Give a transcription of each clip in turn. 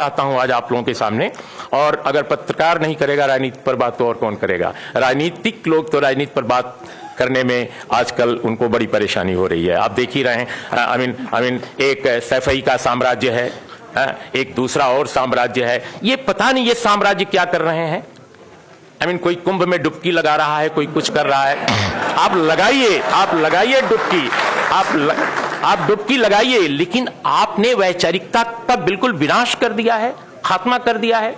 आता हूं आज आप लोगों के सामने। और अगर पत्रकार नहीं करेगा राजनीति पर बात तो और कौन करेगा। राजनीतिक लोग तो राजनीति पर बात करने में आजकल उनको बड़ी परेशानी हो रही है। आप देख ही रहे हैं। आई मीन एक सैफई का साम्राज्य है, एक दूसरा और साम्राज्य है। ये पता नहीं ये साम्राज्य क्या कर रहे हैं। कोई कुंभ में डुबकी लगा रहा है, कोई कुछ कर रहा है। आप लगाइए डुबकी, आप डुबकी लगाइए, लेकिन आपने वैचारिकता का बिल्कुल विनाश कर दिया है, खात्मा कर दिया है।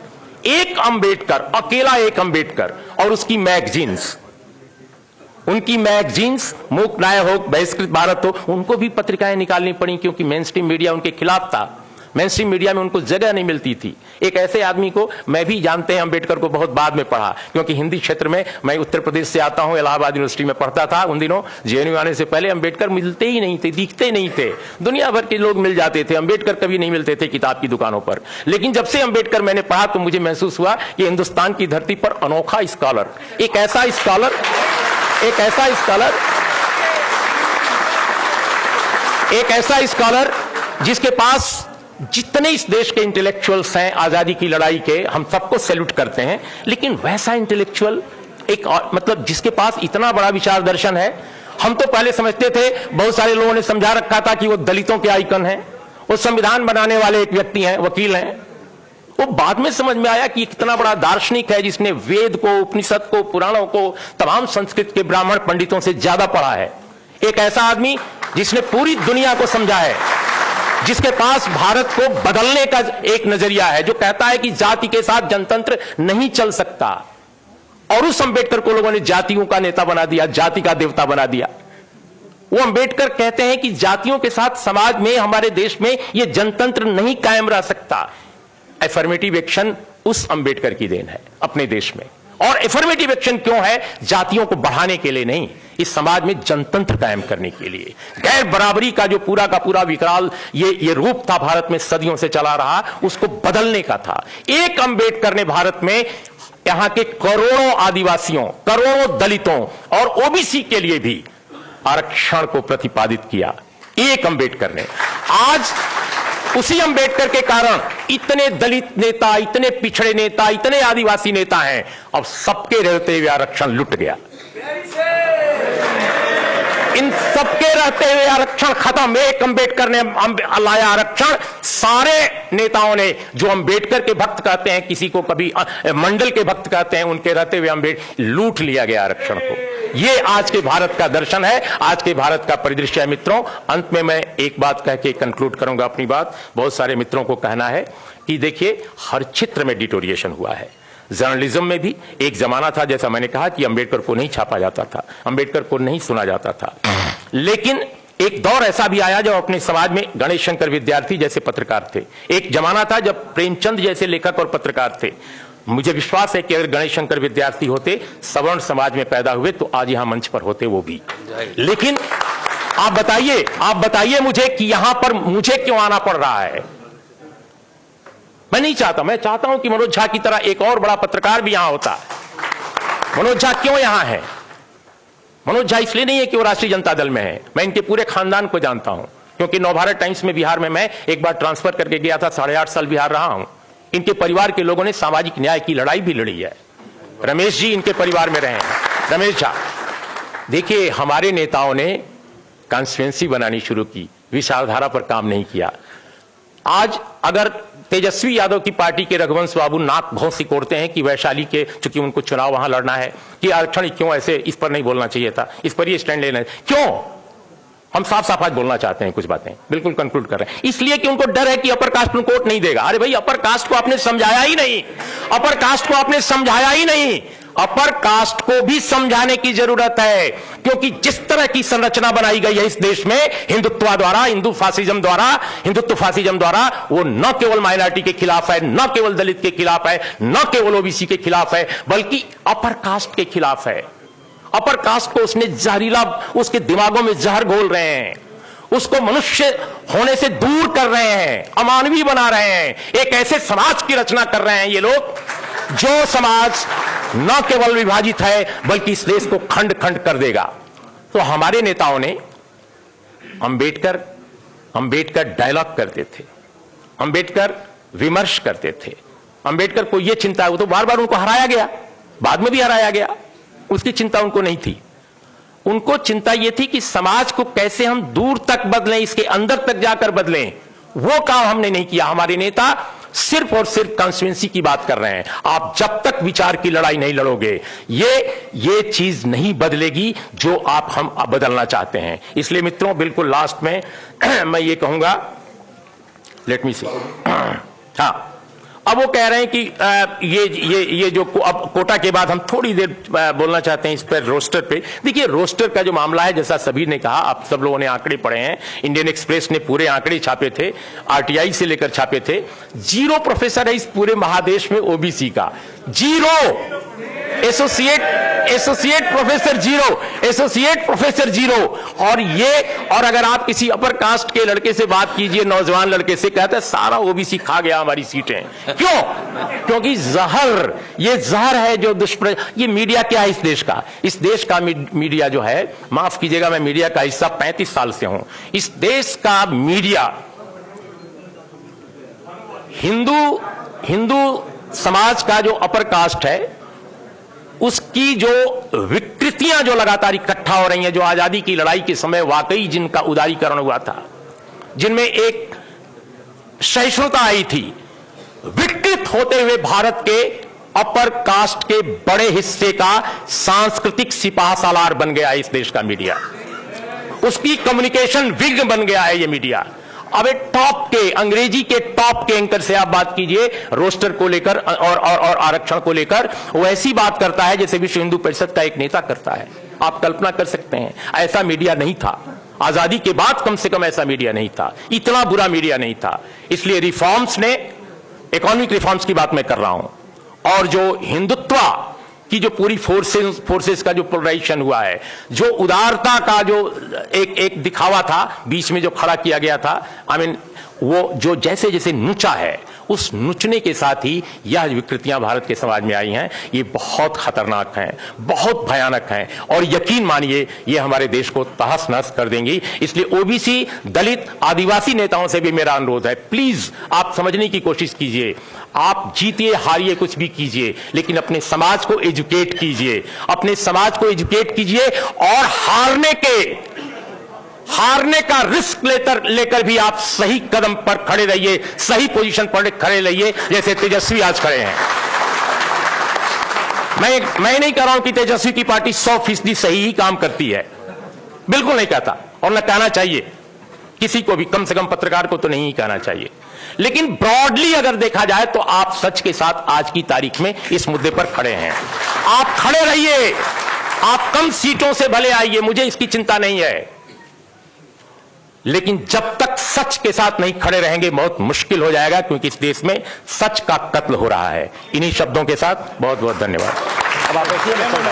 एक अंबेडकर, अकेला एक अंबेडकर और उसकी मैगजीन्स, उनकी मैगजीन्स मूकनाय हो, बहिष्कृत भारत हो, उनको भी पत्रिकाएं निकालनी पड़ी क्योंकि मेन स्ट्रीम मीडिया उनके खिलाफ था। मेन स्ट्रीम मीडिया में उनको जगह नहीं मिलती थी। एक ऐसे आदमी को मैं भी जानते हैं, अंबेडकर को बहुत बाद में पढ़ा, क्योंकि हिंदी क्षेत्र में मैं उत्तर प्रदेश से आता हूं, इलाहाबाद यूनिवर्सिटी में पढ़ता था। उन दिनों जेएनयू आने से पहले अंबेडकर मिलते ही नहीं थे, दिखते नहीं थे। दुनिया भर के लोग मिल जाते थे, अंबेडकर कभी नहीं मिलते थे किताब की दुकानों पर। लेकिन जब से अंबेडकर मैंने पढ़ा तो मुझे महसूस हुआ कि हिंदुस्तान की धरती पर अनोखा स्कॉलर, एक ऐसा स्कॉलर जिसके पास जितने इस देश के इंटेलेक्चुअल्स हैं आजादी की लड़ाई के, हम सबको सैल्यूट करते हैं, लेकिन वैसा इंटेलेक्चुअल एक मतलब जिसके पास इतना बड़ा विचार दर्शन है। हम तो पहले समझते थे, बहुत सारे लोगों ने समझा रखा था कि वो दलितों के आइकन हैं, वो संविधान बनाने वाले एक व्यक्ति हैं, वकील हैं। वो बाद में समझ में आया कि कितना बड़ा दार्शनिक है जिसने वेद को, उपनिषद को, पुराणों को, तमाम संस्कृत के ब्राह्मण पंडितों से ज्यादा पढ़ा है। एक ऐसा आदमी जिसने पूरी दुनिया को समझा है, जिसके पास भारत को बदलने का एक नजरिया है, जो कहता है कि जाति के साथ जनतंत्र नहीं चल सकता। और उस अंबेडकर को लोगों ने जातियों का नेता बना दिया, जाति का देवता बना दिया। वो अंबेडकर कहते हैं कि जातियों के साथ समाज में, हमारे देश में यह जनतंत्र नहीं कायम रह सकता। एफर्मेटिव एक्शन उस अंबेडकर की देन है अपने देश में। और एफर्मेटिव एक्शन क्यों है? जातियों को बढ़ाने के लिए नहीं, इस समाज में जनतंत्र कायम करने के लिए। गैर बराबरी का जो पूरा का पूरा विकराल ये रूप था भारत में सदियों से चला रहा, उसको बदलने का था। एक अंबेडकर ने भारत में यहां के करोड़ों आदिवासियों, करोड़ों दलितों और ओबीसी के लिए भी आरक्षण को प्रतिपादित किया। एक अंबेडकर ने। आज उसी अंबेडकर के कारण इतने दलित नेता, इतने पिछड़े नेता, इतने आदिवासी नेता हैं। अब सबके रहते हुए आरक्षण लुट गया। इन सबके रहते हुए आरक्षण खत्म। एक अंबेडकर ने लाया आरक्षण। सारे नेताओं ने, जो अंबेडकर के भक्त कहते हैं, किसी को कभी मंडल के भक्त कहते हैं, उनके रहते हुए अंबेडकर लूट लिया गया आरक्षण को। ये आज के भारत का दर्शन है, आज के भारत का परिदृश्य है। मित्रों, अंत में मैं एक बात कह के कंक्लूड करूंगा अपनी बात। बहुत सारे मित्रों को कहना है कि देखिए, हर क्षेत्र में डिटोरिएशन हुआ है। जर्नलिज्म में भी एक जमाना था, जैसा मैंने कहा, कि अंबेडकर को नहीं छापा जाता था, अंबेडकर को नहीं सुना जाता था। लेकिन एक दौर ऐसा भी आया जब अपने समाज में गणेश शंकर विद्यार्थी जैसे पत्रकार थे। एक जमाना था जब प्रेमचंद जैसे लेखक और पत्रकार थे। मुझे विश्वास है कि अगर गणेश शंकर विद्यार्थी होते, सवर्ण समाज में पैदा हुए, तो आज यहां मंच पर होते वो भी। लेकिन आप बताइए मुझे कि यहां पर मुझे क्यों आना पड़ रहा है। मैं नहीं चाहता, मैं चाहता हूं कि मनोज झा की तरह एक और बड़ा पत्रकार भी यहां होता। मनोज झा क्यों यहां है? मनोज झा इसलिए नहीं है कि वो राष्ट्रीय जनता दल में है। मैं इनके पूरे खानदान को जानता हूं, क्योंकि नवभारत टाइम्स में बिहार में मैं एक बार ट्रांसफर करके गया था, 8.5 साल बिहार रहा हूं। इनके परिवार के लोगों ने सामाजिक न्याय की लड़ाई भी लड़ी है। रमेश जी इनके परिवार में रहे हैं, रमेश झा। देखिए, हमारे नेताओं ने कॉन्स्टिट्यूएंसी बनानी शुरू की, विचारधारा पर काम नहीं किया। आज अगर तेजस्वी यादव की पार्टी के रघुवंश बाबू नाक बहुत सिकोड़ते हैं कि वैशाली के, चूंकि उनको चुनाव वहां लड़ना है, कि आरक्षण क्यों ऐसे, इस पर नहीं बोलना चाहिए था, इस पर ये स्टैंड लेना है, क्यों? हम साफ साफ आज बोलना चाहते हैं कुछ बातें, बिल्कुल कंक्लूड कर रहे हैं। इसलिए कि उनको डर है कि अपर कास्ट को कोर्ट नहीं देगा। अरे भाई, अपर कास्ट को आपने समझाया ही नहीं, अपर कास्ट को आपने समझाया ही नहीं। अपर कास्ट को भी समझाने की जरूरत है, क्योंकि जिस तरह की संरचना बनाई गई है इस देश में हिंदुत्व द्वारा, हिंदुत्व फासिज्म द्वारा, वो न केवल माइनॉरिटी के खिलाफ है, न केवल दलित के खिलाफ है, न केवल ओबीसी के खिलाफ है, बल्कि अपर कास्ट के खिलाफ है। अपर कास्ट को उसने जहरीला, उसके दिमागों में जहर घोल रहे हैं, उसको मनुष्य होने से दूर कर रहे हैं, अमानवीय बना रहे हैं। एक ऐसे समाज की रचना कर रहे हैं ये लोग, जो समाज न केवल विभाजित है, बल्कि इस देश को खंड खंड कर देगा। तो हमारे नेताओं ने अंबेडकर डायलॉग करते थे। अंबेडकर विमर्श करते थे। अंबेडकर को यह चिंता, वो तो बार बार उनको हराया गया, बाद में भी हराया गया, उसकी चिंता उनको नहीं थी। उनको चिंता यह थी कि समाज को कैसे हम दूर तक बदलें, इसके अंदर तक जाकर बदलें। वो काम हमने नहीं किया। हमारे नेता सिर्फ और सिर्फ कॉन्स्टिट्यूएंसी की बात कर रहे हैं। आप जब तक विचार की लड़ाई नहीं लड़ोगे, ये चीज नहीं बदलेगी जो हम बदलना चाहते हैं। इसलिए मित्रों, बिल्कुल लास्ट में मैं ये कहूंगा, लेट मी सी, हाँ, अब वो कह रहे हैं कि ये जो अब कोटा के बाद हम थोड़ी देर बोलना चाहते हैं इस पर, रोस्टर पे। देखिए, रोस्टर का जो मामला है, जैसा सभी ने कहा, आप सब लोगों ने आंकड़े पढ़े हैं, इंडियन एक्सप्रेस ने पूरे आंकड़े छापे थे, आरटीआई से लेकर छापे थे। 0 प्रोफेसर है इस पूरे महादेश में ओबीसी का, 0 एसोसिएट प्रोफेसर 0, एसोसिएट प्रोफेसर 0। और अगर आप किसी अपर कास्ट के लड़के से बात कीजिए, नौजवान लड़के से, कहते हैं सारा ओबीसी खा गया हमारी सीटें। क्यों? क्योंकि ये जहर है जो ये मीडिया क्या है इस देश का? इस देश का मीडिया जो है, माफ कीजिएगा, मैं मीडिया का हिस्सा 35 साल से हूं। इस देश का मीडिया हिंदू समाज का जो अपर कास्ट है, उसकी जो विकृतियां जो लगातार इकट्ठा हो रही हैं, जो आजादी की लड़ाई के समय वाकई जिनका उदारीकरण हुआ था, जिनमें एक सहिष्णुता आई थी, विकृत होते हुए भारत के अपर कास्ट के बड़े हिस्से का सांस्कृतिक सिपाह सालार बन गया है इस देश का मीडिया। उसकी कम्युनिकेशन विघ्न बन गया है ये मीडिया। अब एक टॉप के, अंग्रेजी के टॉप के एंकर से आप बात कीजिए रोस्टर को लेकर और आरक्षण को लेकर, वो ऐसी बात करता है जैसे विश्व हिंदू परिषद का एक नेता करता है। आप कल्पना कर सकते हैं, ऐसा मीडिया नहीं था आजादी के बाद, कम से कम ऐसा मीडिया नहीं था, इतना बुरा मीडिया नहीं था। इसलिए रिफॉर्म्स ने, इकोनॉमिक रिफॉर्म्स की बात मैं कर रहा हूं, और जो हिंदुत्व की जो पूरी फोर्सेस का जो पोलराइजेशन हुआ है, जो उदारता का जो एक दिखावा था बीच में जो खड़ा किया गया था, वो जो जैसे जैसे नुचा है, उस नुचने के साथ ही यह विकृतियां भारत के समाज में आई हैं। ये बहुत खतरनाक हैं, बहुत भयानक हैं, और यकीन मानिए ये हमारे देश को तहस नहस कर देंगी। इसलिए ओबीसी, दलित, आदिवासी नेताओं से भी मेरा अनुरोध है, प्लीज आप समझने की कोशिश कीजिए। आप जीतिए हारिए कुछ भी कीजिए, लेकिन अपने समाज को एजुकेट कीजिए, अपने समाज को एजुकेट कीजिए, और हारने का रिस्क लेकर भी आप सही कदम पर खड़े रहिए, सही पोजीशन पर खड़े रहिए, जैसे तेजस्वी आज खड़े हैं। मैं नहीं कह रहा हूं कि तेजस्वी की पार्टी 100% सही ही काम करती है, बिल्कुल नहीं कहता, और न कहना चाहिए किसी को भी, कम से कम पत्रकार को तो नहीं कहना चाहिए। लेकिन ब्रॉडली अगर देखा जाए तो आप सच के साथ आज की तारीख में इस मुद्दे पर खड़े हैं। आप खड़े रहिए, आप कम सीटों से भले आइए, मुझे इसकी चिंता नहीं है, लेकिन जब तक सच के साथ नहीं खड़े रहेंगे बहुत मुश्किल हो जाएगा, क्योंकि इस देश में सच का कत्ल हो रहा है। इन्हीं शब्दों के साथ बहुत बहुत धन्यवाद। अब आप